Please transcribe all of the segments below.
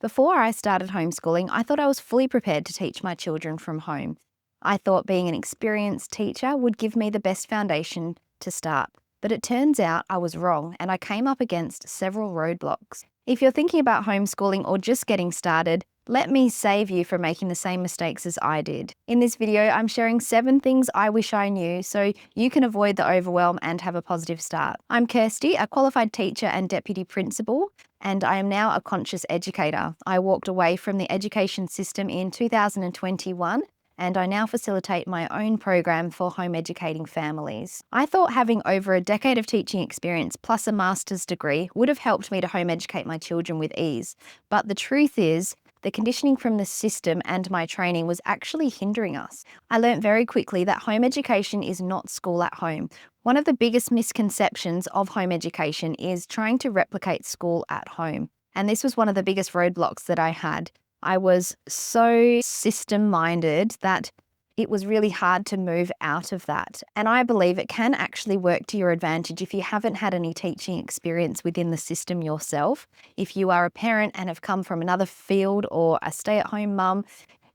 Before I started homeschooling, I thought I was fully prepared to teach my children from home. I thought being an experienced teacher would give me the best foundation to start. But it turns out I was wrong and I came up against several roadblocks. If you're thinking about homeschooling or just getting started, let me save you from making the same mistakes as I did. In this video, I'm sharing 7 things I wish I knew so you can avoid the overwhelm and have a positive start. I'm Kirsty, a qualified teacher and deputy principal, and I am now a conscious educator. I walked away from the education system in 2021 and I now facilitate my own program for home educating families. I thought having over a decade of teaching experience plus a master's degree would have helped me to home educate my children with ease. But the truth is, the conditioning from the system and my training was actually hindering us. I learnt very quickly that home education is not school at home. One of the biggest misconceptions of home education is trying to replicate school at home. And this was one of the biggest roadblocks that I had. I was so system-minded that it was really hard to move out of that. And I believe it can actually work to your advantage if you haven't had any teaching experience within the system yourself. If you are a parent and have come from another field or a stay-at-home mum,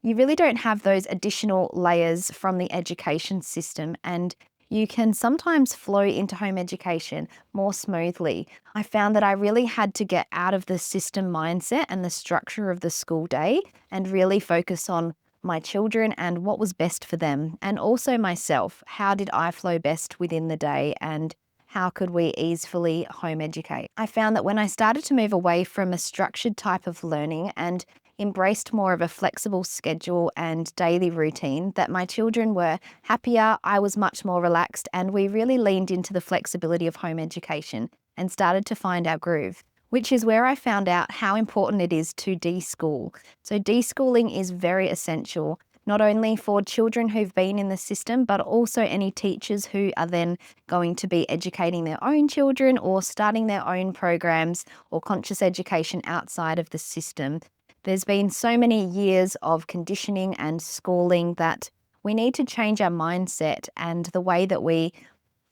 you really don't have those additional layers from the education system, and you can sometimes flow into home education more smoothly. I found that I really had to get out of the system mindset and the structure of the school day and really focus on my children and what was best for them, and also myself. How did I flow best within the day, and how could we easily home educate? I found that when I started to move away from a structured type of learning and embraced more of a flexible schedule and daily routine, that my children were happier, I was much more relaxed, and we really leaned into the flexibility of home education and started to find our groove, which is where I found out how important it is to deschool. So deschooling is very essential, not only for children who've been in the system, but also any teachers who are then going to be educating their own children or starting their own programs or conscious education outside of the system. There's been so many years of conditioning and schooling that we need to change our mindset and the way that we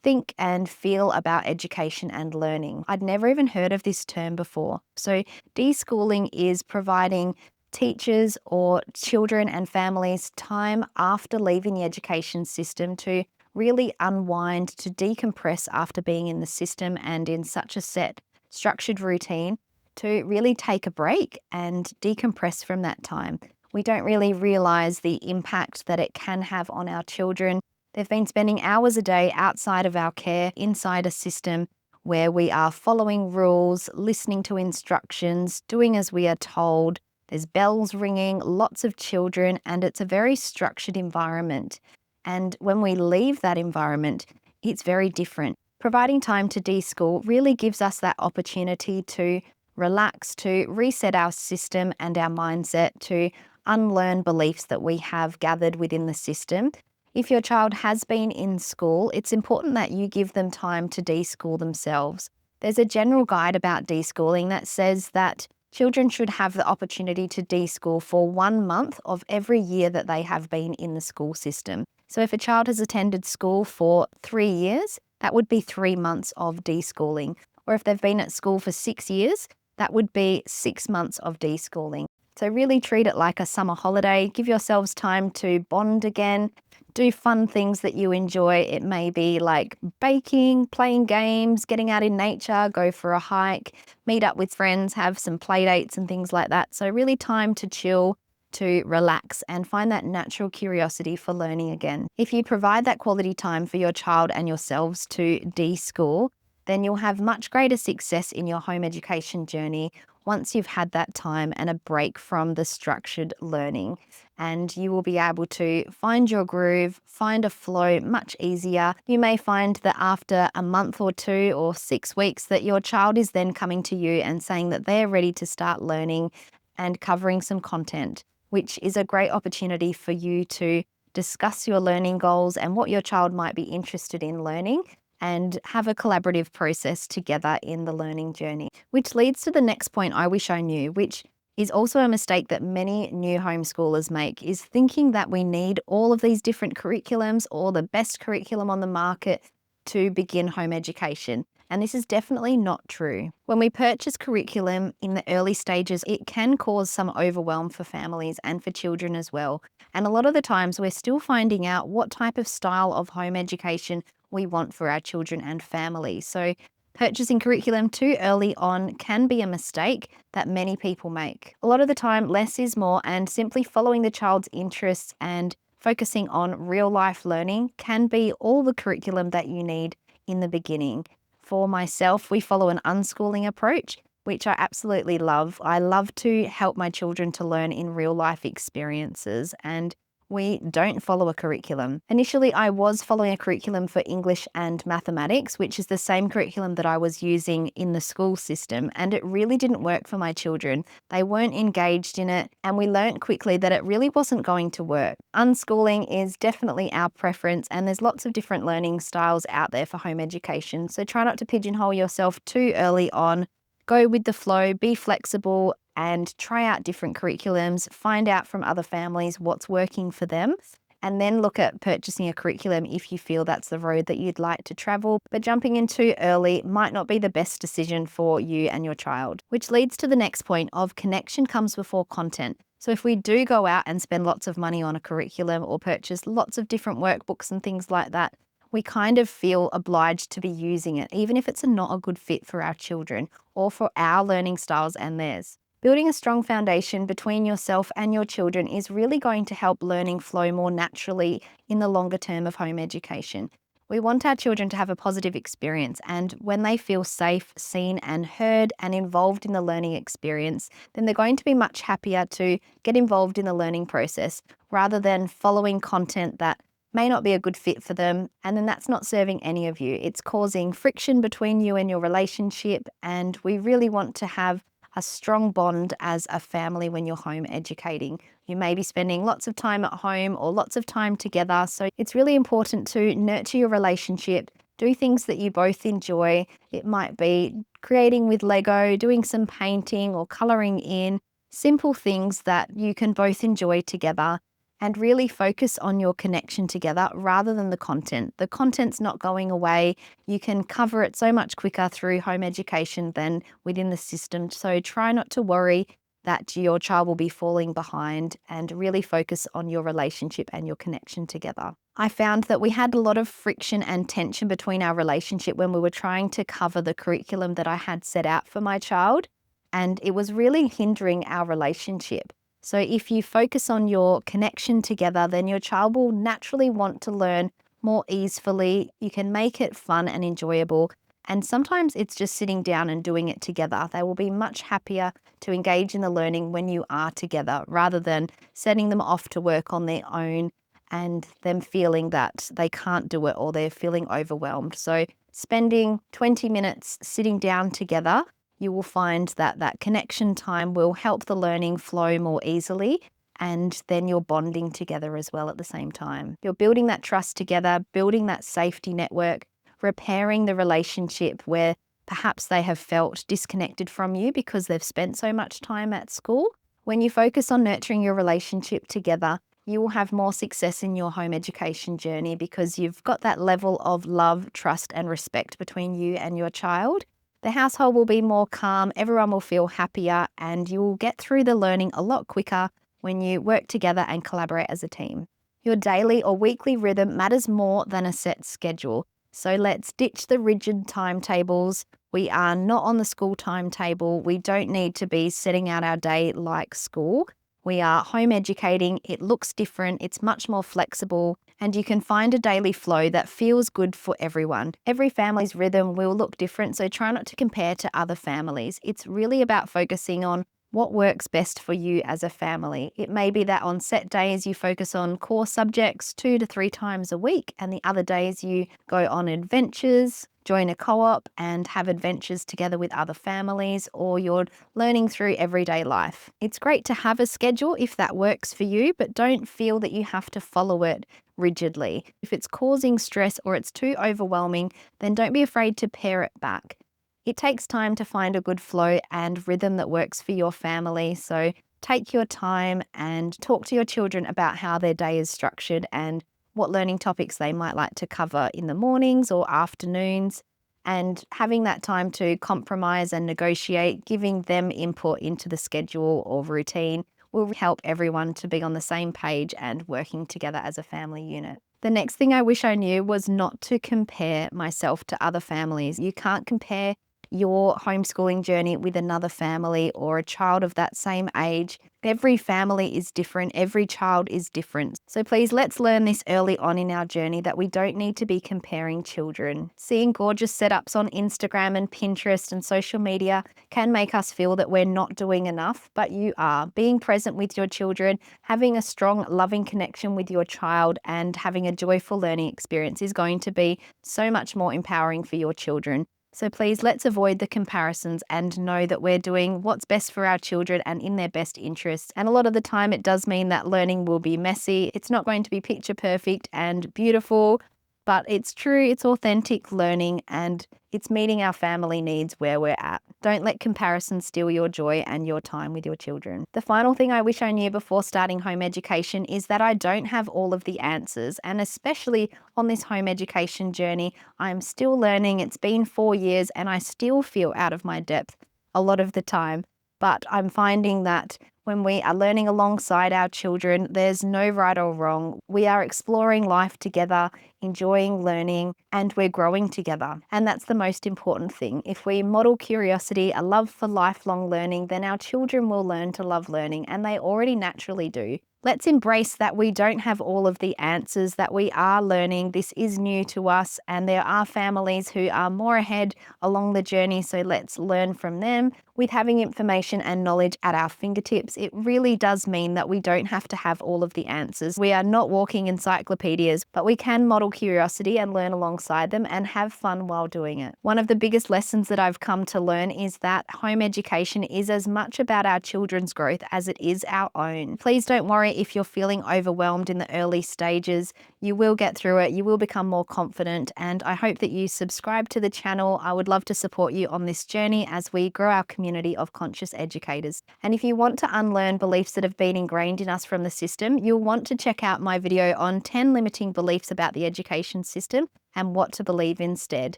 think and feel about education and learning. I'd never even heard of this term before. So deschooling is providing teachers or children and families time after leaving the education system to really unwind, to decompress after being in the system and in such a set, structured routine, to really take a break and decompress from that time. We don't really realise the impact that it can have on our children. They've been spending hours a day outside of our care, inside a system where we are following rules, listening to instructions, doing as we are told. There's bells ringing, lots of children, and it's a very structured environment. And when we leave that environment, it's very different. Providing time to deschool really gives us that opportunity to relax, to reset our system and our mindset, to unlearn beliefs that we have gathered within the system. If your child has been in school, it's important that you give them time to deschool themselves. There's a general guide about deschooling that says that children should have the opportunity to deschool for 1 month of every year that they have been in the school system. So if a child has attended school for 3 years, that would be 3 months of deschooling. Or if they've been at school for 6 years, that would be 6 months of deschooling. So really treat it like a summer holiday. Give yourselves time to bond again. Do fun things that you enjoy. It may be like baking, playing games, getting out in nature, go for a hike, meet up with friends, have some play dates and things like that. So really time to chill, to relax and find that natural curiosity for learning again. If you provide that quality time for your child and yourselves to deschool, then you'll have much greater success in your home education journey once you've had that time and a break from the structured learning. And you will be able to find your groove, find a flow much easier. You may find that after a month or 2 or 6 weeks that your child is then coming to you and saying that they're ready to start learning and covering some content, which is a great opportunity for you to discuss your learning goals and what your child might be interested in learning, and have a collaborative process together in the learning journey. Which leads to the next point I wish I knew, which is also a mistake that many new homeschoolers make, is thinking that we need all of these different curriculums or the best curriculum on the market to begin home education. and this is definitely not true. When we purchase curriculum in the early stages, it can cause some overwhelm for families and for children as well. And a lot of the times we're still finding out what type of style of home education we want for our children and families. So purchasing curriculum too early on can be a mistake that many people make. A lot of the time, less is more, and simply following the child's interests and focusing on real life learning can be all the curriculum that you need in the beginning. For myself, we follow an unschooling approach, which I absolutely love. I love to help my children to learn in real life experiences, and we don't follow a curriculum. Initially, I was following a curriculum for English and mathematics, which is the same curriculum that I was using in the school system, and it really didn't work for my children. They weren't engaged in it, and we learnt quickly that it really wasn't going to work. Unschooling is definitely our preference, and there's lots of different learning styles out there for home education, so try not to pigeonhole yourself too early on. Go with the flow, be flexible, and try out different curriculums, find out from other families what's working for them, and then look at purchasing a curriculum if you feel that's the road that you'd like to travel. But jumping in too early might not be the best decision for you and your child. Which leads to the next point of connection comes before content. So if we do go out and spend lots of money on a curriculum or purchase lots of different workbooks and things like that, we kind of feel obliged to be using it, even if it's not a good fit for our children or for our learning styles and theirs. Building a strong foundation between yourself and your children is really going to help learning flow more naturally in the longer term of home education. We want our children to have a positive experience, and when they feel safe, seen and heard and involved in the learning experience, then they're going to be much happier to get involved in the learning process rather than following content that may not be a good fit for them, and then that's not serving any of you. It's causing friction between you and your relationship, and we really want to have a strong bond as a family when you're home educating. You may be spending lots of time at home or lots of time together, so it's really important to nurture your relationship, do things that you both enjoy. It might be creating with Lego, doing some painting or colouring in, simple things that you can both enjoy together, and really focus on your connection together rather than the content. The content's not going away. You can cover it so much quicker through home education than within the system. So try not to worry that your child will be falling behind, and really focus on your relationship and your connection together. I found that we had a lot of friction and tension between our relationship when we were trying to cover the curriculum that I had set out for my child, and it was really hindering our relationship. So if you focus on your connection together, then your child will naturally want to learn more easily. You can make it fun and enjoyable. And sometimes it's just sitting down and doing it together. They will be much happier to engage in the learning when you are together, rather than setting them off to work on their own and them feeling that they can't do it or they're feeling overwhelmed. So spending 20 minutes sitting down together, you will find that that connection time will help the learning flow more easily, and then you're bonding together as well at the same time. You're building that trust together, building that safety network, repairing the relationship where perhaps they have felt disconnected from you because they've spent so much time at school. When you focus on nurturing your relationship together, you will have more success in your home education journey because you've got that level of love, trust, and respect between you and your child. The household will be more calm, everyone will feel happier, and you will get through the learning a lot quicker when you work together and collaborate as a team. Your daily or weekly rhythm matters more than a set schedule. So let's ditch the rigid timetables. We are not on the school timetable. We don't need to be setting out our day like school. We are home educating. It looks different. It's much more flexible, and you can find a daily flow that feels good for everyone. Every family's rhythm will look different, so try not to compare to other families. It's really about focusing on what works best for you as a family. It may be that on set days you focus on core subjects 2 to 3 times a week, and the other days you go on adventures, join a co-op and have adventures together with other families, or you're learning through everyday life. It's great to have a schedule if that works for you, but don't feel that you have to follow it rigidly. If it's causing stress or it's too overwhelming, then don't be afraid to pare it back. It takes time to find a good flow and rhythm that works for your family, so take your time and talk to your children about how their day is structured and what learning topics they might like to cover in the mornings or afternoons, and having that time to compromise and negotiate, giving them input into the schedule or routine will help everyone to be on the same page and working together as a family unit. The next thing I wish I knew was not to compare myself to other families. You can't compare your homeschooling journey with another family or a child of that same age. Every family is different, every child is different. So please, let's learn this early on in our journey that we don't need to be comparing children. Seeing gorgeous setups on Instagram and Pinterest and social media can make us feel that we're not doing enough, but you are. Being present with your children, having a strong, loving connection with your child, and having a joyful learning experience is going to be so much more empowering for your children. So please, let's avoid the comparisons and know that we're doing what's best for our children and in their best interests. And a lot of the time it does mean that learning will be messy. It's not going to be picture perfect and beautiful, but it's true, it's authentic learning, and it's meeting our family needs where we're at. Don't let comparison steal your joy and your time with your children. The final thing I wish I knew before starting home education is that I don't have all of the answers, and especially on this home education journey, I'm still learning. It's been 4 years and I still feel out of my depth a lot of the time, but I'm finding that when we are learning alongside our children, there's no right or wrong. We are exploring life together, enjoying learning, and we're growing together. And that's the most important thing. If we model curiosity, a love for lifelong learning, then our children will learn to love learning, and they already naturally do. Let's embrace that we don't have all of the answers, that we are learning. This is new to us, and there are families who are more ahead along the journey, so let's learn from them. With having information and knowledge at our fingertips, it really does mean that we don't have to have all of the answers. We are not walking encyclopedias, but we can model curiosity and learn alongside them and have fun while doing it. One of the biggest lessons that I've come to learn is that home education is as much about our children's growth as it is our own. Please don't worry if you're feeling overwhelmed in the early stages. You will get through it, you will become more confident, and I hope that you subscribe to the channel. I would love to support you on this journey as we grow our community of conscious educators. And if you want to unlearn beliefs that have been ingrained in us from the system, you'll want to check out my video on 10 limiting beliefs about the education system and what to believe instead.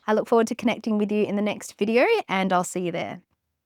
I look forward to connecting with you in the next video, and I'll see you there.